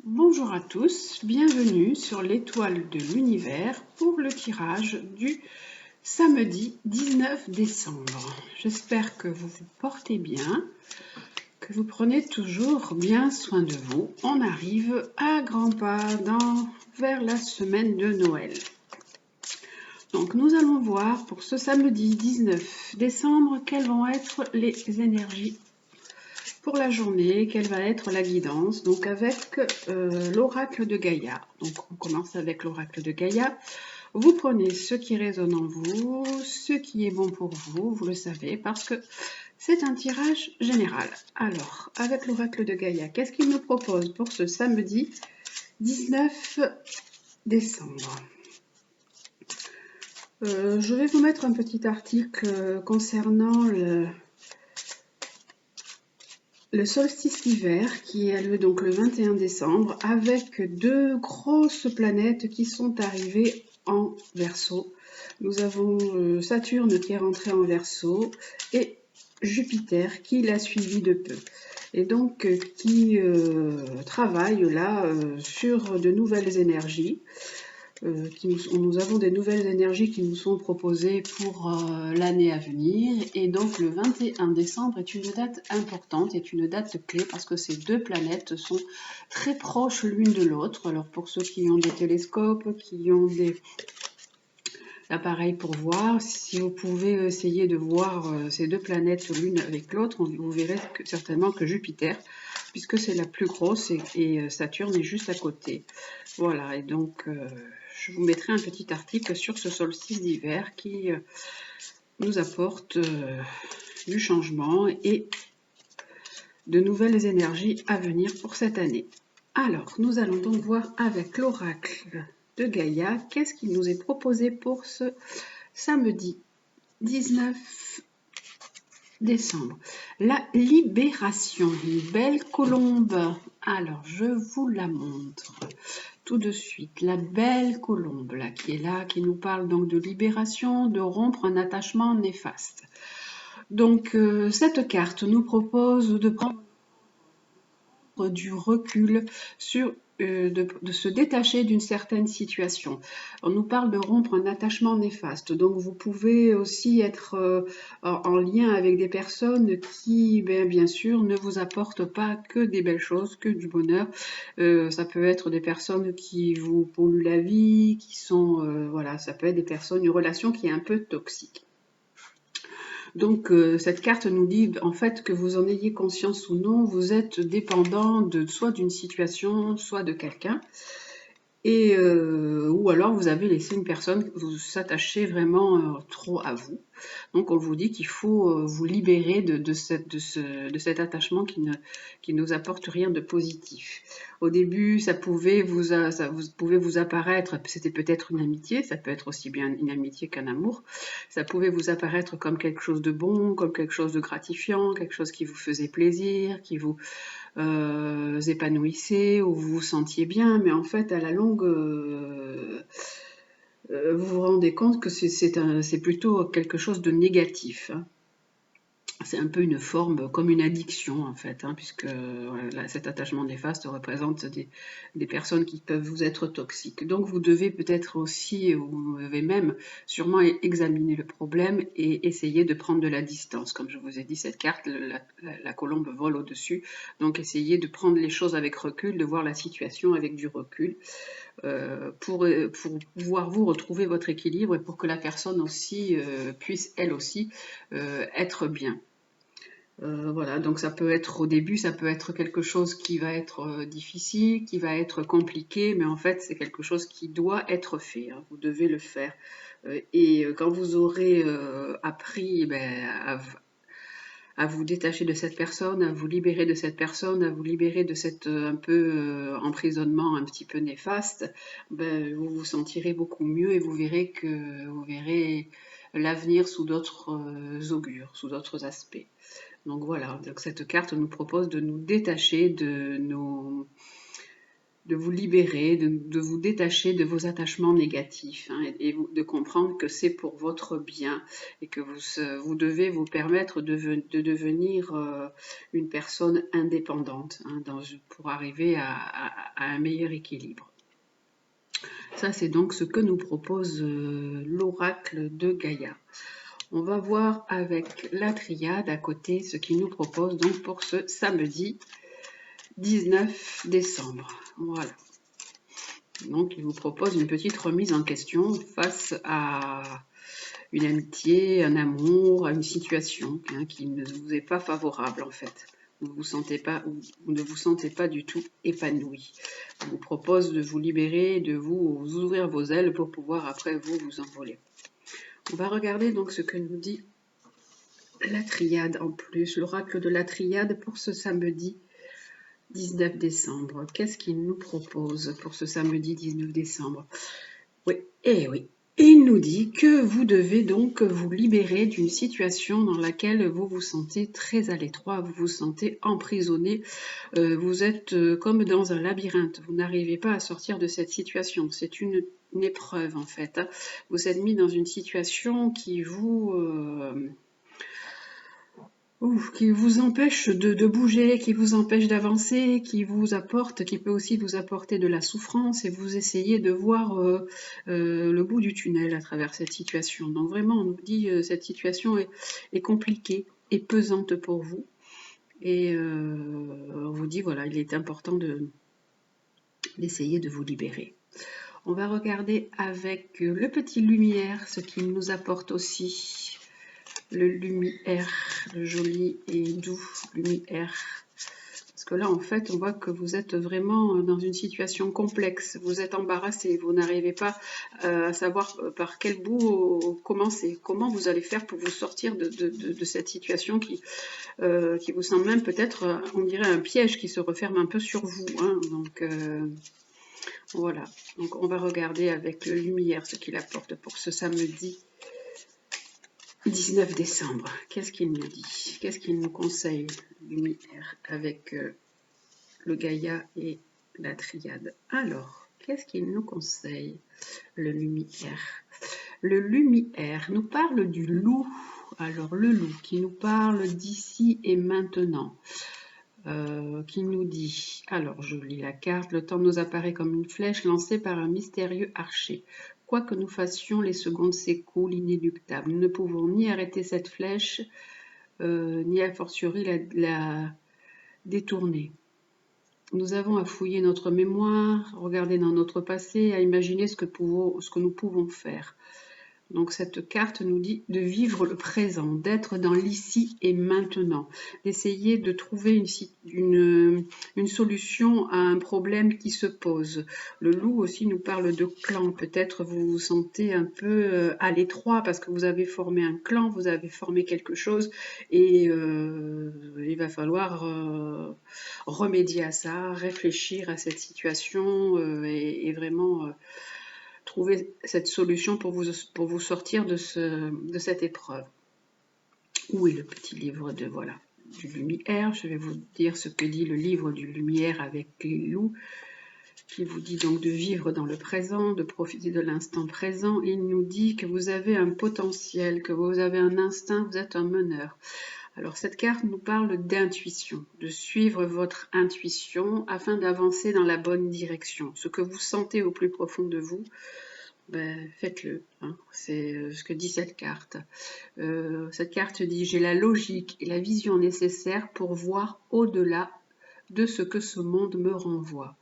Bonjour à tous, bienvenue sur l'étoile de l'univers pour le tirage du samedi 19 décembre. J'espère que vous vous portez bien, que vous prenez toujours bien soin de vous. On arrive à grands pas vers la semaine de Noël. Donc nous allons voir pour ce samedi 19 décembre quelles vont être les énergies pour la journée, quelle va être la guidance, donc avec l'oracle de Gaïa. Donc on commence avec l'oracle de Gaïa. Vous prenez ce qui résonne en vous, ce qui est bon pour vous, vous le savez, parce que c'est un tirage général. Alors, avec l'oracle de Gaïa, qu'est-ce qu'il nous propose pour ce samedi 19 décembre? Je vais vous mettre un petit article concernant le solstice d'hiver qui a lieu donc le 21 décembre avec deux grosses planètes qui sont arrivées en Verseau. Nous avons Saturne qui est rentré en Verseau et Jupiter qui l'a suivi de peu. Et donc qui travaille là sur de nouvelles énergies. Nous avons des nouvelles énergies qui nous sont proposées pour l'année à venir. Et donc le 21 décembre est une date importante, est une date clé parce que ces deux planètes sont très proches l'une de l'autre. Alors pour ceux qui ont des télescopes, qui ont des appareils pour voir, si vous pouvez essayer de voir ces deux planètes l'une avec l'autre, vous verrez certainement que Jupiter, puisque c'est la plus grosse et Saturne est juste à côté. Voilà, et donc je vous mettrai un petit article sur ce solstice d'hiver qui nous apporte du changement et de nouvelles énergies à venir pour cette année. Alors, nous allons donc voir avec l'oracle de Gaïa qu'est-ce qu'il nous est proposé pour ce samedi 19 décembre. La libération, une belle colombe. Alors, je vous la montre tout de suite. La belle colombe là, qui nous parle donc de libération, de rompre un attachement néfaste. Donc, cette carte nous propose de prendre du recul sur de se détacher d'une certaine situation. On nous parle de rompre un attachement néfaste. Donc vous pouvez aussi être en lien avec des personnes qui, bien sûr, ne vous apportent pas que des belles choses, que du bonheur. Ça peut être des personnes qui vous polluent la vie, qui sont, voilà, ça peut être des personnes, une relation qui est un peu toxique. Donc cette carte nous dit en fait que vous en ayez conscience ou non, vous êtes dépendant de soit d'une situation, soit de quelqu'un. Et ou alors vous avez laissé une personne vous s'attacher vraiment trop à vous. Donc on vous dit qu'il faut vous libérer de cet attachement qui nous apporte rien de positif. Au début, ça pouvait vous apparaître, c'était peut-être une amitié, ça peut être aussi bien une amitié qu'un amour. Ça pouvait vous apparaître comme quelque chose de bon, comme quelque chose de gratifiant, quelque chose qui vous faisait plaisir, qui vous épanouissez, où vous vous sentiez bien, mais en fait, à la longue, vous vous rendez compte que c'est plutôt quelque chose de négatif. Hein. C'est un peu une forme, comme une addiction en fait, hein, puisque voilà, cet attachement néfaste représente des personnes qui peuvent vous être toxiques. Donc vous devez peut-être aussi, ou vous devez même sûrement examiner le problème et essayer de prendre de la distance. Comme je vous ai dit, cette carte, la colombe vole au-dessus, donc essayez de prendre les choses avec recul, de voir la situation avec du recul. Pour pouvoir vous retrouver votre équilibre et pour que la personne aussi puisse elle aussi être bien. Voilà, donc ça peut être au début, ça peut être quelque chose qui va être difficile, qui va être compliqué, mais en fait c'est quelque chose qui doit être fait, hein, vous devez le faire. Et quand vous aurez appris à vous détacher de cette personne, à vous libérer de cette personne, à vous libérer de cet un peu emprisonnement un petit peu néfaste, vous vous sentirez beaucoup mieux et vous verrez l'avenir sous d'autres augures, sous d'autres aspects. Donc voilà, donc cette carte nous propose de nous détacher vous libérer, de vous détacher de vos attachements négatifs, hein, et de comprendre que c'est pour votre bien et que vous devez vous permettre de devenir une personne indépendante, hein, pour arriver à un meilleur équilibre. Ça, c'est donc ce que nous propose l'oracle de Gaïa. On va voir avec la triade à côté ce qu'il nous propose donc pour ce samedi 19 décembre. Voilà. Donc, il vous propose une petite remise en question face à une amitié, un amour, à une situation, hein, qui ne vous est pas favorable en fait. Vous ne vous sentez pas du tout épanoui. Il vous propose de vous libérer, de vous ouvrir vos ailes pour pouvoir après vous envoler. On va regarder donc ce que nous dit la triade en plus, l'oracle de la triade pour ce samedi 19 décembre. Qu'est-ce qu'il nous propose pour ce samedi 19 décembre? Oui, il nous dit que vous devez donc vous libérer d'une situation dans laquelle vous vous sentez très à l'étroit, vous vous sentez emprisonné, vous êtes comme dans un labyrinthe, vous n'arrivez pas à sortir de cette situation, c'est une épreuve en fait, hein. Vous êtes mis dans une situation qui vous empêche de bouger, qui vous empêche d'avancer, qui peut aussi vous apporter de la souffrance, et vous essayez de voir le bout du tunnel à travers cette situation. Donc vraiment, on nous dit cette situation est compliquée et pesante pour vous. Et on vous dit, voilà, il est important d'essayer de vous libérer. On va regarder avec le petit lumière ce qu'il nous apporte aussi. Le lumière, le joli et doux lumière. Parce que là, en fait, on voit que vous êtes vraiment dans une situation complexe. Vous êtes embarrassé, vous n'arrivez pas à savoir par quel bout commencer. Comment vous allez faire pour vous sortir de cette situation qui vous semble même peut-être, on dirait, un piège qui se referme un peu sur vous, hein. Donc, voilà. Donc, on va regarder avec le lumière ce qu'il apporte pour ce samedi 19 décembre, qu'est-ce qu'il nous dit? Qu'est-ce qu'il nous conseille, lumière, avec le Gaïa et la triade? Alors, qu'est-ce qu'il nous conseille, le lumière? Le lumière nous parle du loup. Alors, le loup qui nous parle d'ici et maintenant, qui nous dit, alors je lis la carte, le temps nous apparaît comme une flèche lancée par un mystérieux archer. Quoi que nous fassions, les secondes s'écoulent inéluctables. Nous ne pouvons ni arrêter cette flèche, ni a fortiori la détourner. Nous avons à fouiller notre mémoire, regarder dans notre passé, à imaginer ce que nous pouvons faire. Donc cette carte nous dit de vivre le présent, d'être dans l'ici et maintenant, d'essayer de trouver une solution à un problème qui se pose. Le loup aussi nous parle de clan. Peut-être vous vous sentez un peu à l'étroit parce que vous avez formé un clan, vous avez formé quelque chose et il va falloir remédier à ça, réfléchir à cette situation et vraiment trouver cette solution pour vous sortir de cette épreuve. Où est le petit livre du lumière? Je vais vous dire ce que dit le livre du lumière avec les loups, qui vous dit donc de vivre dans le présent, de profiter de l'instant présent. Il nous dit que vous avez un potentiel, que vous avez un instinct, vous êtes un meneur. Alors cette carte nous parle d'intuition, de suivre votre intuition afin d'avancer dans la bonne direction. Ce que vous sentez au plus profond de vous, faites-le, hein. C'est ce que dit cette carte. Cette carte dit « J'ai la logique et la vision nécessaires pour voir au-delà de ce que ce monde me renvoie.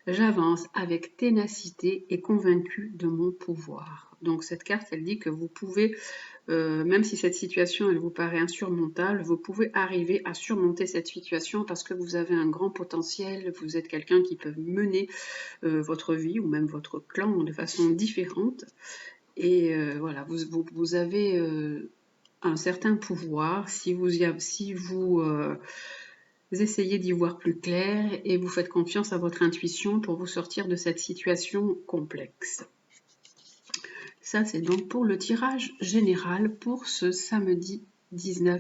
J'avance avec ténacité et convaincu de mon pouvoir. » Donc cette carte, elle dit que vous pouvez, même si cette situation elle vous paraît insurmontable, vous pouvez arriver à surmonter cette situation parce que vous avez un grand potentiel, vous êtes quelqu'un qui peut mener votre vie ou même votre clan de façon différente. Et voilà, vous avez un certain pouvoir si vous essayez d'y voir plus clair et vous faites confiance à votre intuition pour vous sortir de cette situation complexe. Ça, c'est donc pour le tirage général pour ce samedi 19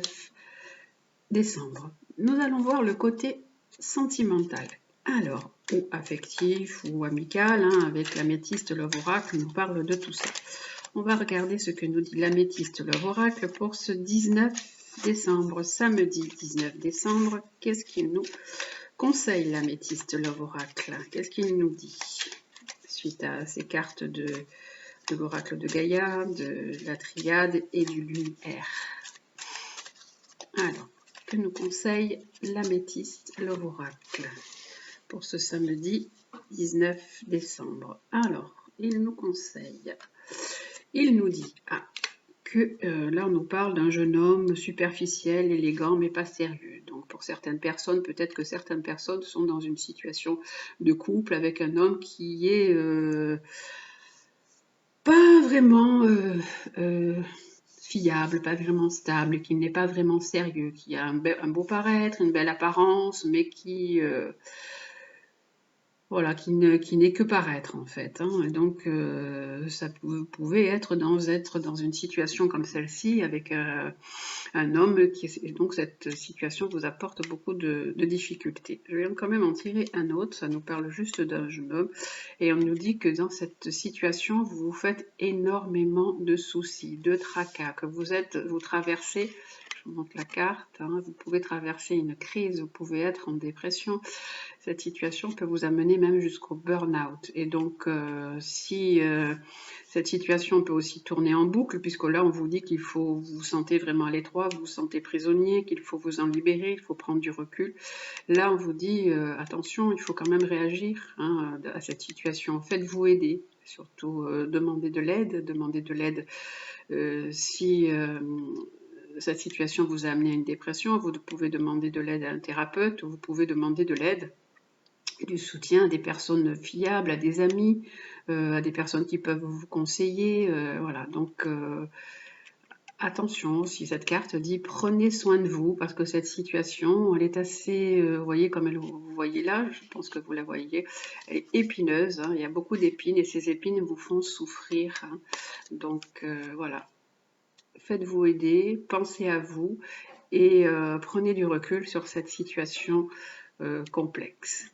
décembre. Nous allons voir le côté sentimental. Alors, ou affectif ou amical, hein, avec l'améthyste Love Oracle, nous parle de tout ça. On va regarder ce que nous dit l'améthyste Love Oracle pour ce 19 décembre, samedi 19 décembre. Qu'est-ce qu'il nous conseille, l'améthyste Love Oracle? Qu'est-ce qu'il nous dit suite à ces cartes de l'oracle de Gaïa, de la triade et du lumière? Alors, que nous conseille l'améthyste Love Oracle pour ce samedi 19 décembre? Alors, il nous conseille, il nous dit que là on nous parle d'un jeune homme superficiel, élégant, mais pas sérieux. Donc pour certaines personnes, peut-être que certaines personnes sont dans une situation de couple avec un homme qui est pas vraiment fiable, pas vraiment stable, qui n'est pas vraiment sérieux, qui a un beau paraître, une belle apparence, mais qui voilà, qui n'est que paraître en fait. Hein. Et donc ça pouvait être dans une situation comme celle-ci avec un homme et donc cette situation vous apporte beaucoup de difficultés. Je vais quand même en tirer un autre, ça nous parle juste d'un jeune homme et on nous dit que dans cette situation vous vous faites énormément de soucis, de tracas, que vous traversez. Je vous montre la carte, hein, vous pouvez traverser une crise, vous pouvez être en dépression. Cette situation peut vous amener même jusqu'au burn-out. Et donc, si cette situation peut aussi tourner en boucle, puisque là, on vous dit qu'il faut, vous vous sentez vraiment à l'étroit, vous vous sentez prisonnier, qu'il faut vous en libérer, il faut prendre du recul. Là, on vous dit, attention, il faut quand même réagir hein, à cette situation. Faites-vous aider, surtout demandez de l'aide si cette situation vous a amené à une dépression, vous pouvez demander de l'aide à un thérapeute, ou vous pouvez demander de l'aide du soutien à des personnes fiables, à des amis, à des personnes qui peuvent vous conseiller. Voilà, donc attention, si cette carte dit prenez soin de vous, parce que cette situation, elle est assez, vous voyez comme vous voyez là, je pense que vous la voyez, elle est épineuse, hein, il y a beaucoup d'épines et ces épines vous font souffrir. Hein, donc voilà, faites-vous aider, pensez à vous et prenez du recul sur cette situation complexe.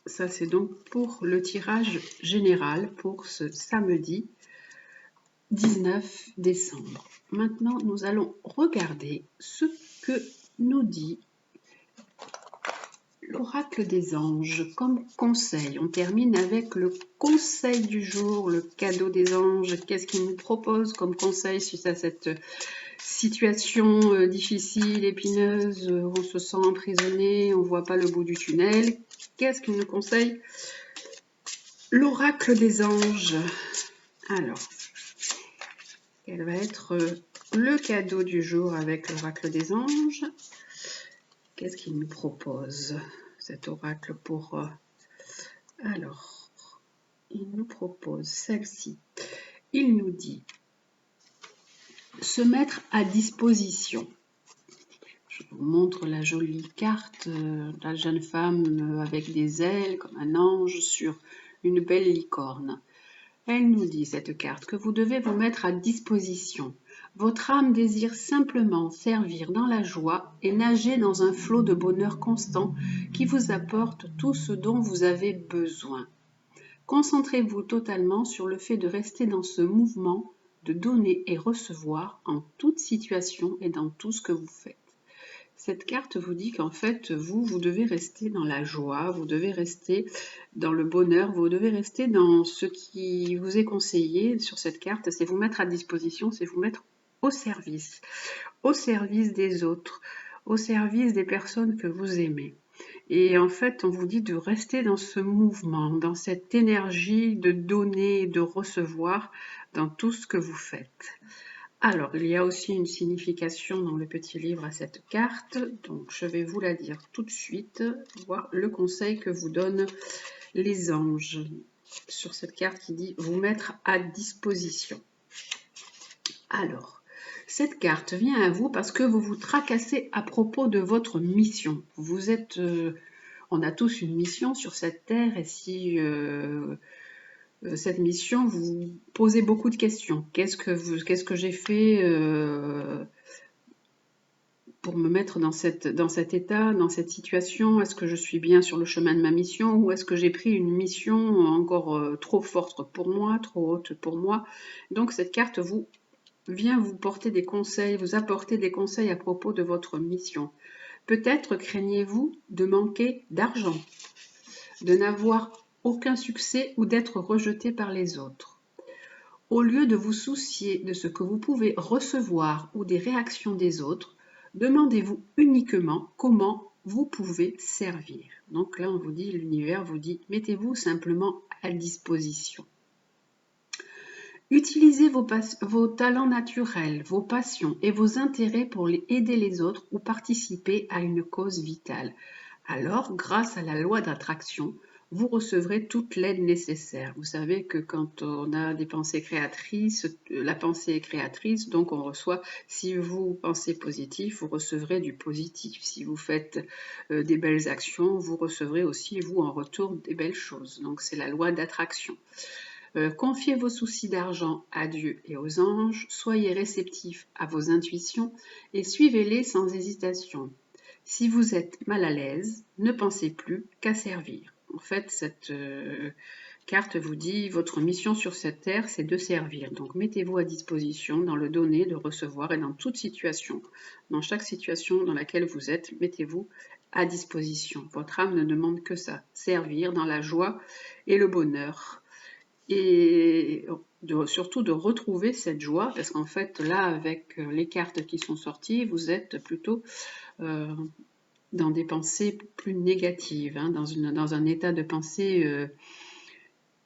Ça, c'est donc pour le tirage général pour ce samedi 19 décembre. Maintenant, nous allons regarder ce que nous dit l'oracle des anges comme conseil. On termine avec le conseil du jour, le cadeau des anges. Qu'est-ce qu'ils nous proposent comme conseil suite à cette situation difficile, épineuse, on se sent emprisonné, on ne voit pas le bout du tunnel? Qu'est-ce qu'ils nous conseillent? L'oracle des anges. Alors, quel va être le cadeau du jour avec l'oracle des anges? Qu'est-ce qu'il nous propose, cet oracle pour... Alors, il nous propose celle-ci. Il nous dit se mettre à disposition. Je vous montre la jolie carte, la jeune femme avec des ailes comme un ange sur une belle licorne. Elle nous dit, cette carte, que vous devez vous mettre à disposition. Votre âme désire simplement servir dans la joie et nager dans un flot de bonheur constant qui vous apporte tout ce dont vous avez besoin. Concentrez-vous totalement sur le fait de rester dans ce mouvement, de donner et recevoir en toute situation et dans tout ce que vous faites. Cette carte vous dit qu'en fait, vous devez rester dans la joie, vous devez rester dans le bonheur, vous devez rester dans ce qui vous est conseillé sur cette carte, c'est vous mettre à disposition, c'est vous mettre au service des autres, au service des personnes que vous aimez. Et en fait, on vous dit de rester dans ce mouvement, dans cette énergie de donner, de recevoir dans tout ce que vous faites. Alors, il y a aussi une signification dans le petit livre à cette carte, donc je vais vous la dire tout de suite, voir le conseil que vous donnent les anges sur cette carte qui dit « vous mettre à disposition ». Alors, cette carte vient à vous parce que vous vous tracassez à propos de votre mission. Vous êtes, on a tous une mission sur cette terre et si... cette mission, vous posez beaucoup de questions. Qu'est-ce que j'ai fait pour me mettre dans cet état, dans cette situation? Est-ce que je suis bien sur le chemin de ma mission ou est-ce que j'ai pris une mission encore trop forte pour moi, trop haute pour moi? Donc cette carte vient vous porter des conseils, vous apporter des conseils à propos de votre mission. Peut-être craignez-vous de manquer d'argent, de n'avoir aucun succès ou d'être rejeté par les autres. Au lieu de vous soucier de ce que vous pouvez recevoir ou des réactions des autres, demandez-vous uniquement comment vous pouvez servir. Donc là, on vous dit, l'univers vous dit, mettez-vous simplement à disposition. Utilisez vos talents naturels, vos passions et vos intérêts pour aider les autres ou participer à une cause vitale. Alors, grâce à la loi d'attraction, vous recevrez toute l'aide nécessaire. Vous savez que quand on a des pensées créatrices, la pensée est créatrice, donc on reçoit, si vous pensez positif, vous recevrez du positif. Si vous faites des belles actions, vous recevrez aussi, vous, en retour, des belles choses. Donc c'est la loi d'attraction. Confiez vos soucis d'argent à Dieu et aux anges, soyez réceptifs à vos intuitions et suivez-les sans hésitation. Si vous êtes mal à l'aise, ne pensez plus qu'à servir. En fait, cette carte vous dit, votre mission sur cette terre, c'est de servir. Donc mettez-vous à disposition dans le donner, le recevoir et dans toute situation. Dans chaque situation dans laquelle vous êtes, mettez-vous à disposition. Votre âme ne demande que ça, servir dans la joie et le bonheur. Et surtout de retrouver cette joie, parce qu'en fait, là, avec les cartes qui sont sorties, vous êtes plutôt dans des pensées plus négatives, hein, dans un état de pensée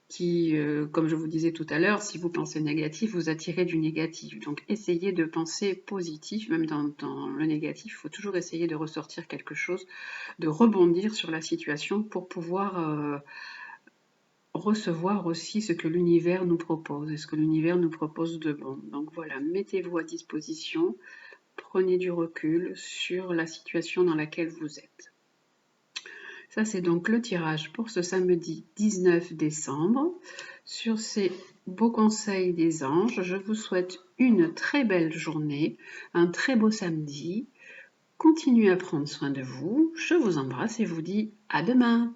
qui, comme je vous disais tout à l'heure, si vous pensez négatif, vous attirez du négatif. Donc essayez de penser positif, même dans le négatif, il faut toujours essayer de ressortir quelque chose, de rebondir sur la situation pour pouvoir recevoir aussi ce que l'univers nous propose et ce que l'univers nous propose de bon. Donc voilà, mettez-vous à disposition, prenez du recul sur la situation dans laquelle vous êtes. Ça, c'est donc le tirage pour ce samedi 19 décembre. Sur ces beaux conseils des anges, je vous souhaite une très belle journée, un très beau samedi. Continuez à prendre soin de vous. Je vous embrasse et vous dis à demain.